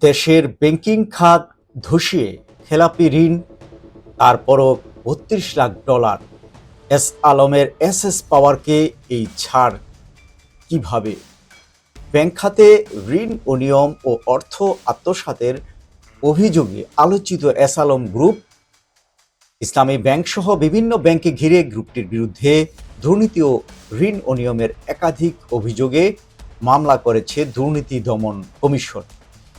দেশের ব্যাংকিং খাত ধসিয়ে খেলাপি ঋণ, তারপরও $32 লাখ। এস আলমের পাওয়ারকে এই ছাড় কিভাবে? ব্যাংক খাতে ঋণ অনিয়ম ও অর্থ আত্মসাতের অভিযোগে আলোচিত এস আলম গ্রুপ, ইসলামী ব্যাংক সহ বিভিন্ন ব্যাংকে ঘিরে গ্রুপটির বিরুদ্ধে দুর্নীতি ও ঋণ অনিয়মের একাধিক অভিযোগে মামলা করেছে দুর্নীতি দমন কমিশন।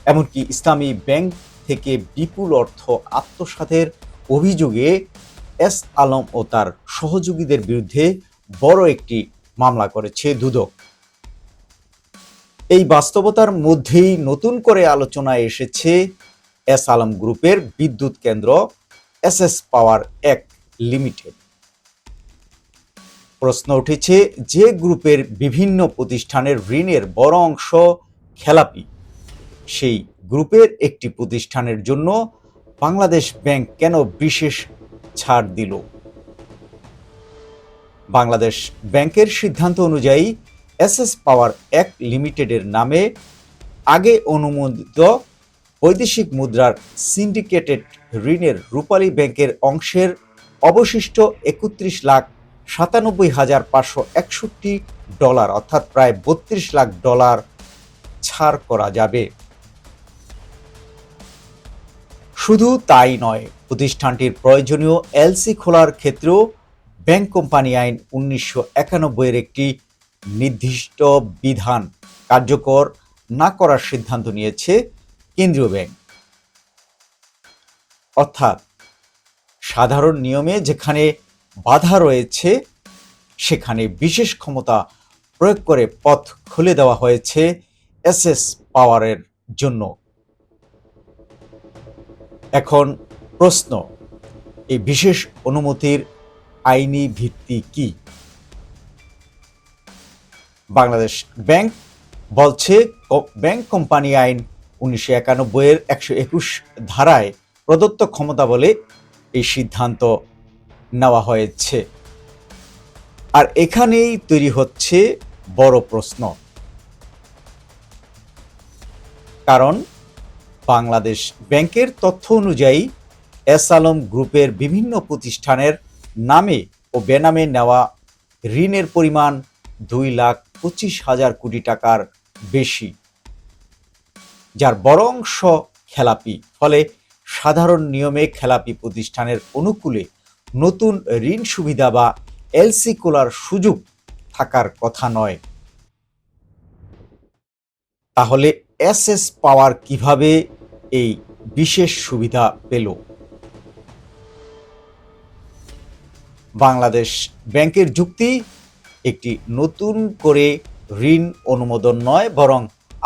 এমনকি ইসলামী ব্যাংক থেকে বিপুল অর্থ আত্মসাতের অভিযোগে এস আলম ও তার সহযোগীদের বিরুদ্ধে বড় একটি মামলা করেছে দুদক। এই বাস্তবতার মধ্যেই নতুন করে আলোচনায় এসেছে এস আলম গ্রুপের বিদ্যুৎ কেন্দ্র পাওয়ার এক লিমিটেড। প্রশ্ন উঠেছে, যে গ্রুপের বিভিন্ন প্রতিষ্ঠানের ঋণের বড় অংশ খেলাপি, সেই গ্রুপের একটি প্রতিষ্ঠানের জন্য বাংলাদেশ ব্যাংক কেন বিশেষ ছাড় দিল? বাংলাদেশ ব্যাংকের সিদ্ধান্ত অনুযায়ী পাওয়ার এক লিমিটেডের নামে আগে অনুমোদিত বৈদেশিক মুদ্রার সিন্ডিকেটেড ঋণের রূপালী ব্যাংকের অংশের অবশিষ্ট $31,97,561 অর্থাৎ প্রায় $32 লাখ ছাড় করা যাবে। শুধু তাই নয়, প্রতিষ্ঠানটির প্রয়োজনীয় এলসি খোলার ক্ষেত্রেও ব্যাংক কোম্পানি আইন 1991-এর একটি নির্দিষ্ট বিধান কার্যকর না করার সিদ্ধান্ত নিয়েছে কেন্দ্রীয় ব্যাংক। অর্থাৎ সাধারণ নিয়মে যেখানে বাধা রয়েছে, সেখানে বিশেষ ক্ষমতা প্রয়োগ করে পথ খুলে দেওয়া হয়েছে পাওয়ারের জন্য। এখন প্রশ্ন, এই বিশেষ অনুমতির আইনি ভিত্তি কি? বাংলাদেশ ব্যাংক বলছে, ব্যাংক কোম্পানি আইন 1991-এর 121 ধারায় প্রদত্ত ক্ষমতা বলে এই সিদ্ধান্ত নেওয়া হয়েছে। আর এখানেই তৈরি হচ্ছে বড় প্রশ্ন, কারণ বাংলাদেশ ব্যাংকের তথ্য অনুযায়ী এস আলম গ্রুপের বিভিন্ন প্রতিষ্ঠানের নামে ও বেনামে নেওয়া ঋণের পরিমাণ 2,25,000 কোটি টাকার বেশি, যার বড় অংশ খেলাপি। ফলে সাধারণ নিয়মে খেলাপি প্রতিষ্ঠানের অনুকূলে নতুন ঋণ সুবিধা বা এলসি খোলার সুযোগ থাকার কথা নয়। তাহলে পাওয়ার কিভাবে এই বিশেষ সুবিধা পেল? বাংলাদেশ ব্যাংকের যুক্তি, একটি নতুন করে ঋণ অনুমোদন নয়, বরং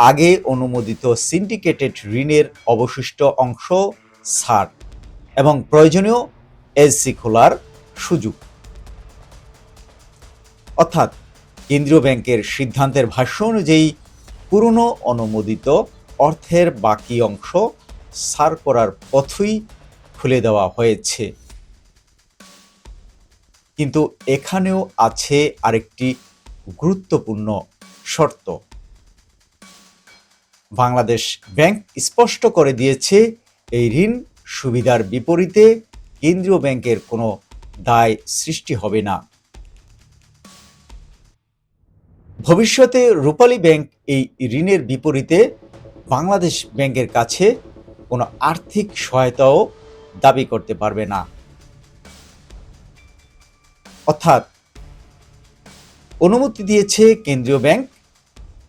আগে অনুমোদিত সিন্ডিকেটেড ঋণের অবশিষ্ট অংশ ছাড় এবং প্রয়োজনীয় এলসি খোলার সুযোগ। অর্থাৎ কেন্দ্রীয় ব্যাংকের সিদ্ধান্তের ভাষ্য অনুযায়ী পুরনো অনুমোদিত অর্থের বাকি অংশ ছাড় করার পথই খুলে দেওয়া হয়েছে। কিন্তু এখানেও আছে আরেকটি গুরুত্বপূর্ণ শর্ত। বাংলাদেশ ব্যাংক স্পষ্ট করে দিয়েছে, এই ঋণ সুবিধার বিপরীতে কেন্দ্রীয় ব্যাংকের কোনো দায় সৃষ্টি হবে না। ভবিষ্যতে রূপালী ব্যাংক এই ঋণের বিপরীতে বাংলাদেশ ব্যাংকের কাছে কোনো আর্থিক সহায়তাও দাবি করতে পারবে না। অর্থাৎ অনুমতি দিয়েছে কেন্দ্রীয় ব্যাংক,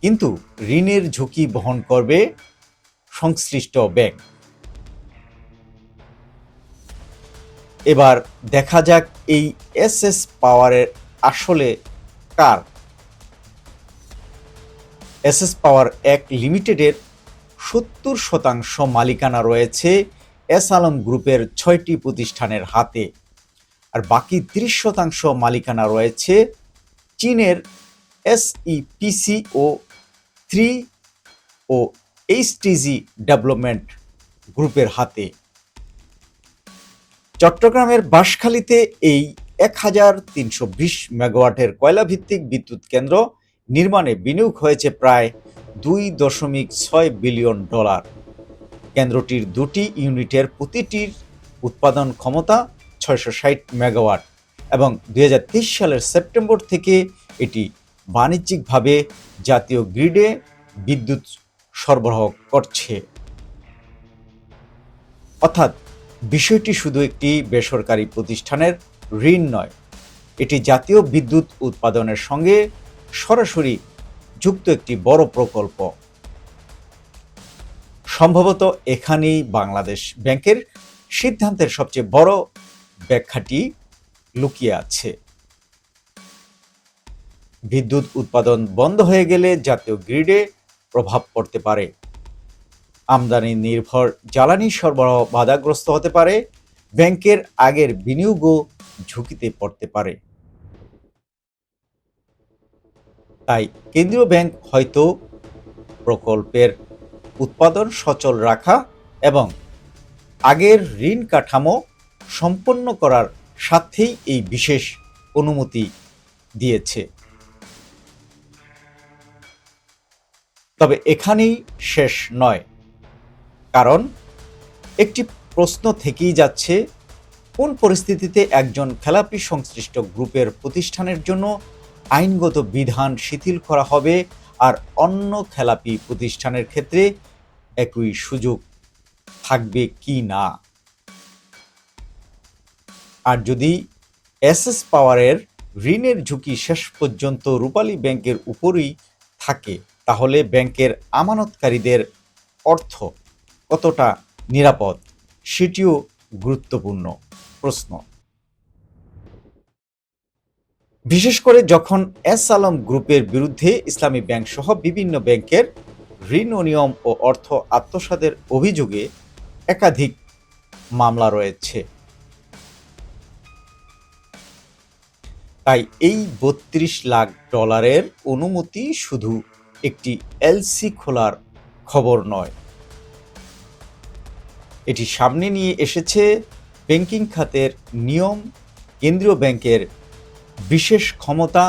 কিন্তু ঋণের ঝুঁকি বহন করবে সংশ্লিষ্ট ব্যাংক। এবার দেখা যাক এই পাওয়ারের আসলে কার। পাওয়ার এক লিমিটেডের 70% মালিকানা রয়েছে এস আলম গ্রুপের 6টি প্রতিষ্ঠানের হাতে, আর বাকি 30% মালিকানা রয়েছে চীনের SEPC ও 3 ও HTG ডেভেলপমেন্ট গ্রুপের হাতে। চট্টগ্রামের বাঁশখালীতে এই 1320 মেগাওয়াটের কয়লাভিত্তিক বিদ্যুৎ কেন্দ্র নির্মাণে বিনিয়োগ হয়েছে প্রায় $2.6 বিলিয়ন। কেন্দ্রটির দুটি ইউনিটের প্রতিটির উৎপাদন ক্ষমতা 660 মেগাওয়াট এবং 2023 সালের সেপ্টেম্বর থেকে এটি বাণিজ্যিকভাবে জাতীয় গ্রিডে বিদ্যুৎ সরবরাহ করছে। অর্থাৎ বিষয়টি শুধু একটি বেসরকারি প্রতিষ্ঠানের ঋণ নয়, এটি জাতীয় বিদ্যুৎ উৎপাদনের সঙ্গে সরাসরি যুক্ত একটি বড় প্রকল্প। সম্ভবত এখানেই বাংলাদেশ ব্যাংকের সিদ্ধান্তের সবচেয়ে বড় ব্যাখ্যাটি লুকিয়ে আছে। বিদ্যুৎ উৎপাদন বন্ধ হয়ে গেলে জাতীয় গ্রিডে প্রভাব পড়তে পারে, আমদানি নির্ভর জ্বালানি সরবরাহ বাধাগ্রস্ত হতে পারে, ব্যাংকের আগের বিনিয়োগও ঝুঁকিতে পড়তে পারে। তাই কেন্দ্রীয় ব্যাংক হয়তো প্রকল্পের উৎপাদন সচল রাখা এবং আগের ঋণ কাঠামো সম্পন্ন করার সাথেই এই বিশেষ অনুমতি দিয়েছে। তবে এখানেই শেষ নয়, কারণ একটি প্রশ্ন থেকেই যাচ্ছে, কোন পরিস্থিতিতে একজন খেলাপি সংশ্লিষ্ট গ্রুপের প্রতিষ্ঠানের জন্য আইনগত বিধান শিথিল করা হবে আর অন্য খেলাপি প্রতিষ্ঠানের ক্ষেত্রে একই সুযোগ থাকবে কি না। আর যদি এসএস পাওয়ারের ঋণের ঝুঁকি শেষ পর্যন্ত রূপালী ব্যাংকের উপরই থাকে, তাহলে ব্যাংকের আমানতকারীদের অর্থ কতটা নিরাপদ সেটিও গুরুত্বপূর্ণ প্রশ্ন। বিশেষ করে যখন এস আলম গ্রুপের বিরুদ্ধে ইসলামী ব্যাংক সহ বিভিন্ন ব্যাংকের ঋণ অনিয়ম ও অর্থ আত্মসাতের অভিযোগে একাধিক মামলা রয়েছে। তাই এই $32 লাখ অনুমতি শুধু একটি এলসি খোলার খবর নয়, এটি সামনে নিয়ে এসেছে ব্যাংকিং খাতের নিয়ম, কেন্দ্রীয় ব্যাংকের বিশেষ ক্ষমতা,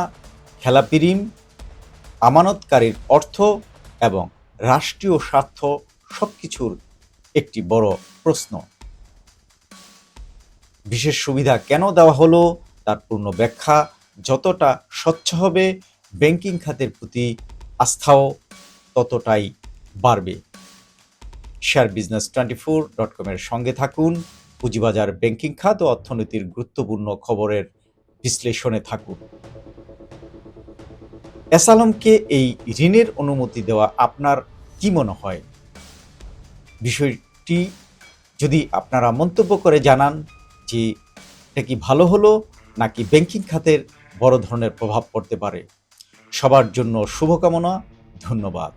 খেলাপি ঋণ, আমানতকারীর অর্থ এবং রাষ্ট্রীয় স্বার্থ সবকিছুর একটি বড় প্রশ্ন। বিশেষ সুবিধা কেন দেওয়া হলো তার পূর্ণ ব্যাখ্যা যতটা স্বচ্ছ হবে, ব্যাংকিং খাতের প্রতি আস্থাও ততটাই বাড়বে। sharebusiness24.com এর সঙ্গে থাকুন, পুঁজিবাজার, ব্যাংকিং খাত ও অর্থনীতির গুরুত্বপূর্ণ খবরের বিশ্লেষণে থাকুন। এস আলমকে এই ঋণের অনুমতি দেওয়া আপনার কি মনে হয়? বিষয়টি যদি আপনারা মন্তব্য করে জানান যে এটা কি ভালো হলো নাকি ব্যাংকিং খাতের বড় ধরনের প্রভাব পড়তে পারে। সবার জন্য শুভকামনা, ধন্যবাদ।